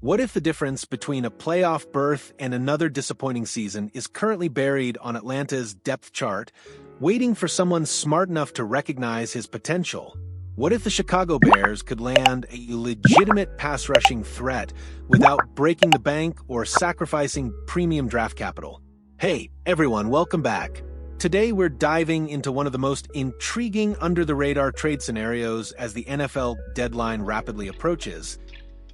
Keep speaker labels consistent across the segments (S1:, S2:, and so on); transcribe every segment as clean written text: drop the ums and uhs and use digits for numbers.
S1: What if the difference between a playoff berth and another disappointing season is currently buried on Atlanta's depth chart, waiting for someone smart enough to recognize his potential? What if the Chicago Bears could land a legitimate pass-rushing threat without breaking the bank or sacrificing premium draft capital? Hey, everyone, welcome back. Today we're diving into one of the most intriguing under-the-radar trade scenarios as the NFL deadline rapidly approaches.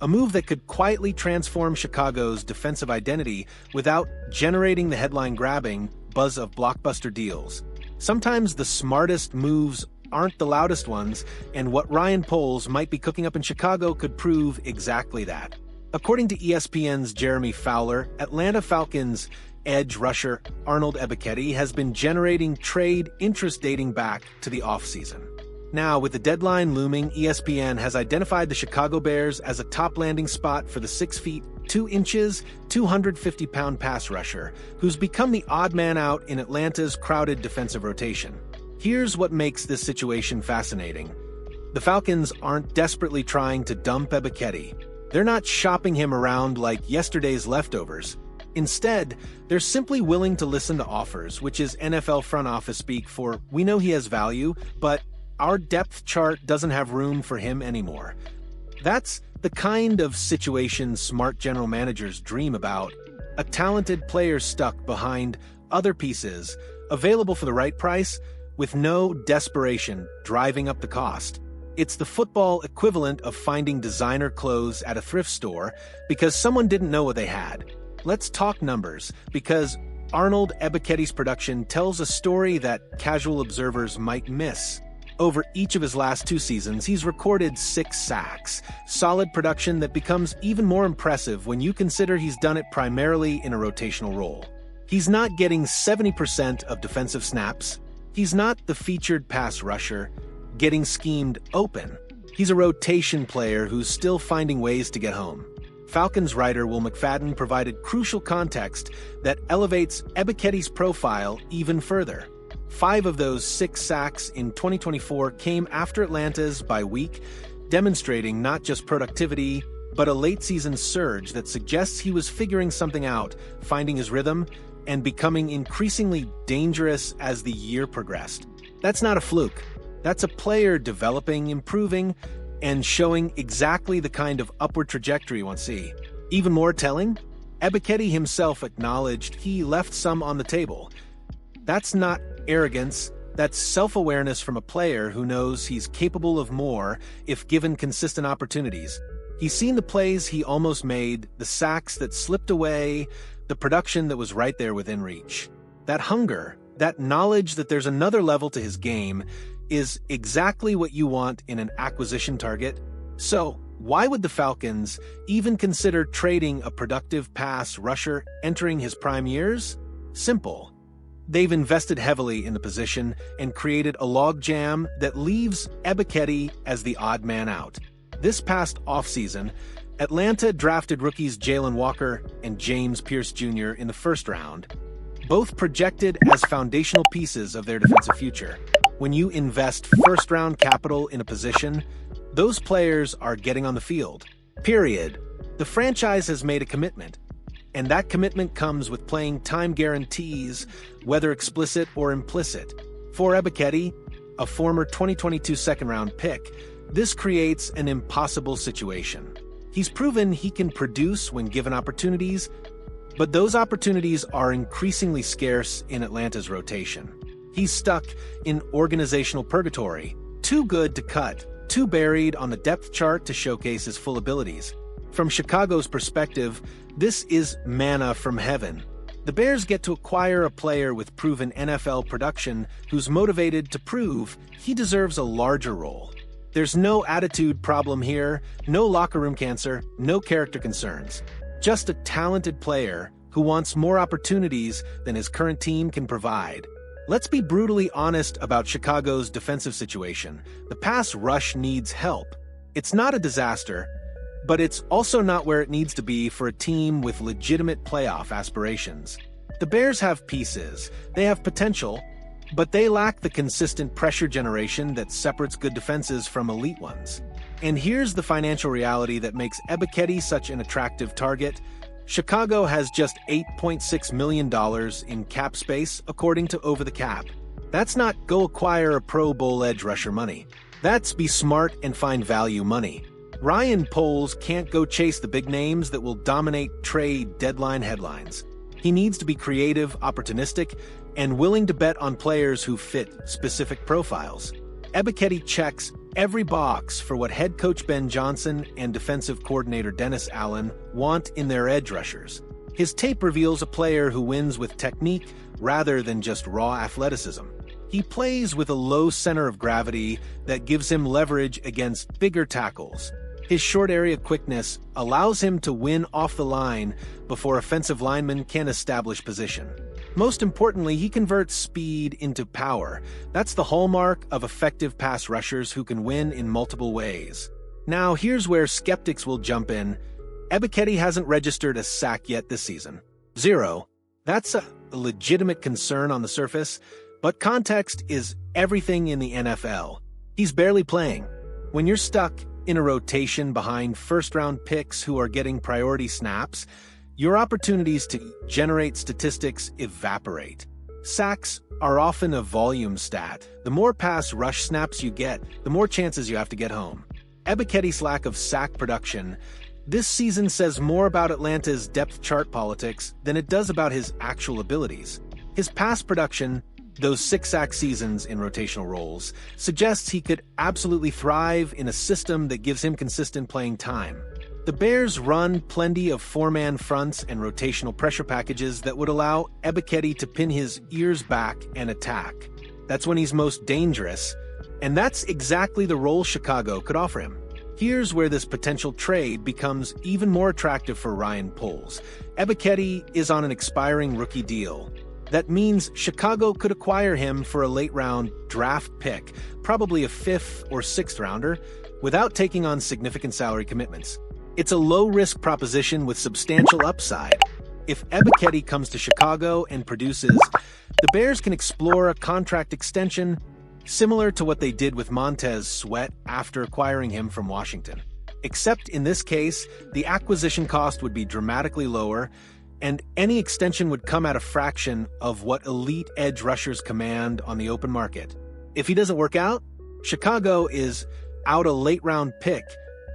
S1: A move that could quietly transform Chicago's defensive identity without generating the headline-grabbing buzz of blockbuster deals. Sometimes the smartest moves aren't the loudest ones, and what Ryan Poles might be cooking up in Chicago could prove exactly that. According to ESPN's Jeremy Fowler, Atlanta Falcons edge rusher Arnold Ebiketie has been generating trade interest dating back to the offseason. Now, with the deadline looming, ESPN has identified the Chicago Bears as a top landing spot for the 6 feet 2 inches, 250-pound pass rusher, who's become the odd man out in Atlanta's crowded defensive rotation. Here's what makes this situation fascinating. The Falcons aren't desperately trying to dump Ebiketie. They're not shopping him around like yesterday's leftovers. Instead, they're simply willing to listen to offers, which is NFL front office speak for, we know he has value, but our depth chart doesn't have room for him anymore. That's the kind of situation smart general managers dream about. A talented player stuck behind other pieces, available for the right price, with no desperation driving up the cost. It's the football equivalent of finding designer clothes at a thrift store because someone didn't know what they had. Let's talk numbers, because Arnold Ebiketie's production tells a story that casual observers might miss. Over each of his last 2 seasons, he's recorded 6 sacks, solid production that becomes even more impressive when you consider he's done it primarily in a rotational role. He's not getting 70% of defensive snaps. He's not the featured pass rusher, getting schemed open. He's a rotation player who's still finding ways to get home. Falcons writer Will McFadden provided crucial context that elevates Ebiketie's profile even further. 5 of those 6 sacks in 2024 came after Atlanta's bye week, demonstrating not just productivity, but a late-season surge that suggests he was figuring something out, finding his rhythm, and becoming increasingly dangerous as the year progressed. That's not a fluke. That's a player developing, improving, and showing exactly the kind of upward trajectory you want to see. Even more telling, Ebiketie himself acknowledged he left some on the table. That's not arrogance, that's self-awareness from a player who knows he's capable of more if given consistent opportunities. He's seen the plays he almost made, the sacks that slipped away, the production that was right there within reach. That hunger, that knowledge that there's another level to his game, is exactly what you want in an acquisition target. So, why would the Falcons even consider trading a productive pass rusher entering his prime years? Simple. They've invested heavily in the position and created a logjam that leaves Ebiketie as the odd man out. This past offseason, Atlanta drafted rookies Jalen Walker and James Pierce Jr. in the first round, both projected as foundational pieces of their defensive future. When you invest first-round capital in a position, those players are getting on the field. Period. The franchise has made a commitment, and that commitment comes with playing time guarantees, whether explicit or implicit. For Ebiketie, a former 2022 second-round pick, this creates an impossible situation. He's proven he can produce when given opportunities, but those opportunities are increasingly scarce in Atlanta's rotation. He's stuck in organizational purgatory, too good to cut, too buried on the depth chart to showcase his full abilities. From Chicago's perspective, this is manna from heaven. The Bears get to acquire a player with proven NFL production who's motivated to prove he deserves a larger role. There's no attitude problem here, no locker room cancer, no character concerns. Just a talented player who wants more opportunities than his current team can provide. Let's be brutally honest about Chicago's defensive situation. The pass rush needs help. It's not a disaster, but it's also not where it needs to be for a team with legitimate playoff aspirations. The Bears have pieces, they have potential, but they lack the consistent pressure generation that separates good defenses from elite ones. And here's the financial reality that makes Ebiketie such an attractive target. Chicago has just $8.6 million in cap space, according to Over the Cap. That's not go acquire a Pro Bowl edge rusher money. That's be smart and find value money. Ryan Poles can't go chase the big names that will dominate trade deadline headlines. He needs to be creative, opportunistic, and willing to bet on players who fit specific profiles. Ebiketie checks every box for what head coach Ben Johnson and defensive coordinator Dennis Allen want in their edge rushers. His tape reveals a player who wins with technique rather than just raw athleticism. He plays with a low center of gravity that gives him leverage against bigger tackles. His short area quickness allows him to win off the line before offensive linemen can establish position. Most importantly, he converts speed into power. That's the hallmark of effective pass rushers who can win in multiple ways. Now, here's where skeptics will jump in. Ebiketie hasn't registered a sack yet this season. 0. That's a legitimate concern on the surface, but context is everything in the NFL. He's barely playing. When you're stuck in a rotation behind first-round picks who are getting priority snaps, your opportunities to generate statistics evaporate. Sacks are often a volume stat. The more pass rush snaps you get, the more chances you have to get home. Ebiketie's lack of sack production this season says more about Atlanta's depth chart politics than it does about his actual abilities. His pass production, those 6 sack seasons in rotational roles, suggests he could absolutely thrive in a system that gives him consistent playing time. The Bears run plenty of 4-man fronts and rotational pressure packages that would allow Ebiketie to pin his ears back and attack. That's when he's most dangerous, and that's exactly the role Chicago could offer him. Here's where this potential trade becomes even more attractive for Ryan Poles. Ebiketie is on an expiring rookie deal. That means Chicago could acquire him for a late-round draft pick, probably a 5th or 6th rounder, without taking on significant salary commitments. It's a low-risk proposition with substantial upside. If Ebiketie comes to Chicago and produces, the Bears can explore a contract extension similar to what they did with Montez Sweat after acquiring him from Washington. Except in this case, the acquisition cost would be dramatically lower, and any extension would come at a fraction of what elite edge rushers command on the open market. If he doesn't work out, Chicago is out a late-round pick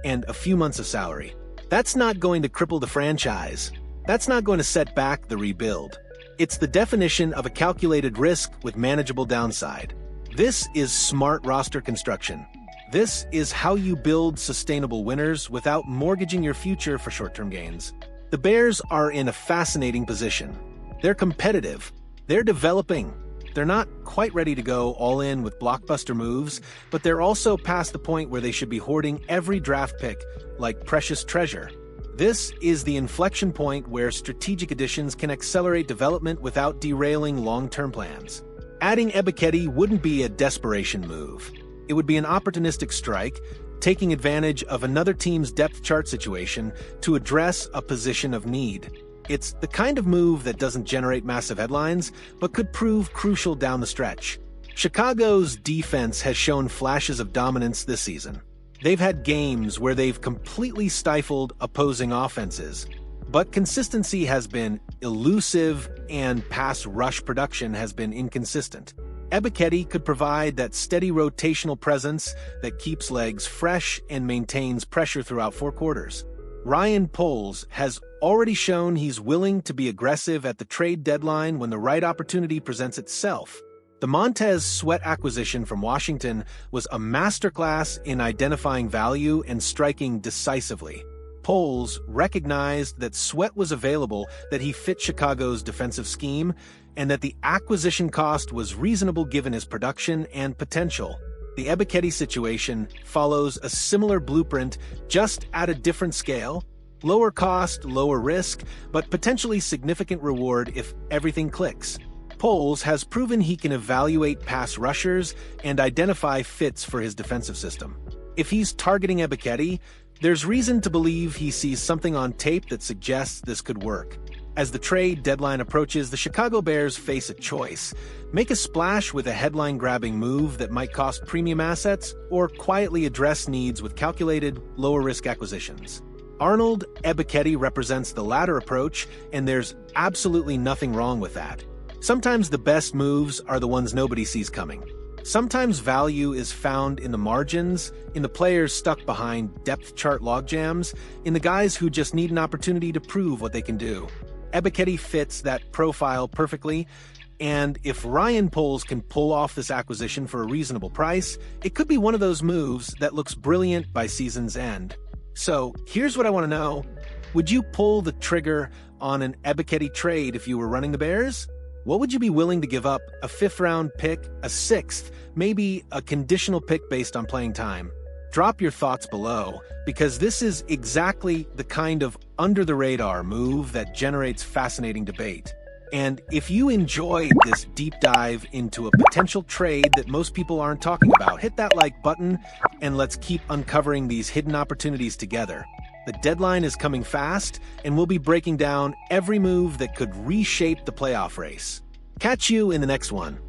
S1: and a few months of salary. That's not going to cripple the franchise. That's not going to set back the rebuild. It's the definition of a calculated risk with manageable downside. This is smart roster construction. This is how you build sustainable winners without mortgaging your future for short-term gains. The Bears are in a fascinating position. They're competitive. They're developing. They're not quite ready to go all in with blockbuster moves, but they're also past the point where they should be hoarding every draft pick like precious treasure. This is the inflection point where strategic additions can accelerate development without derailing long-term plans. Adding Ebiketie wouldn't be a desperation move. It would be an opportunistic strike, taking advantage of another team's depth chart situation to address a position of need. It's the kind of move that doesn't generate massive headlines, but could prove crucial down the stretch. Chicago's defense has shown flashes of dominance this season. They've had games where they've completely stifled opposing offenses, but consistency has been elusive and pass rush production has been inconsistent. Ebiketie could provide that steady rotational presence that keeps legs fresh and maintains pressure throughout 4 quarters. Ryan Poles has already shown he's willing to be aggressive at the trade deadline when the right opportunity presents itself. The Montez Sweat acquisition from Washington was a masterclass in identifying value and striking decisively. Poles recognized that Sweat was available, that he fit Chicago's defensive scheme, and that the acquisition cost was reasonable given his production and potential. The Ebiketie situation follows a similar blueprint, just at a different scale. Lower cost, lower risk, but potentially significant reward if everything clicks. Poles has proven he can evaluate pass rushers and identify fits for his defensive system. If he's targeting Ebiketie, there's reason to believe he sees something on tape that suggests this could work. As the trade deadline approaches, the Chicago Bears face a choice. Make a splash with a headline-grabbing move that might cost premium assets, or quietly address needs with calculated, lower-risk acquisitions. Arnold Ebiketie represents the latter approach, and there's absolutely nothing wrong with that. Sometimes the best moves are the ones nobody sees coming. Sometimes value is found in the margins, in the players stuck behind depth chart logjams, in the guys who just need an opportunity to prove what they can do. Ebiketie fits that profile perfectly, and if Ryan Poles can pull off this acquisition for a reasonable price, it could be one of those moves that looks brilliant by season's end. So, here's what I want to know. Would you pull the trigger on an Ebiketie trade if you were running the Bears? What would you be willing to give up? A 5th-round pick, a 6th, maybe a conditional pick based on playing time? Drop your thoughts below, because this is exactly the kind of under-the-radar move that generates fascinating debate. And if you enjoyed this deep dive into a potential trade that most people aren't talking about, hit that like button, and let's keep uncovering these hidden opportunities together. The deadline is coming fast, and we'll be breaking down every move that could reshape the playoff race. Catch you in the next one.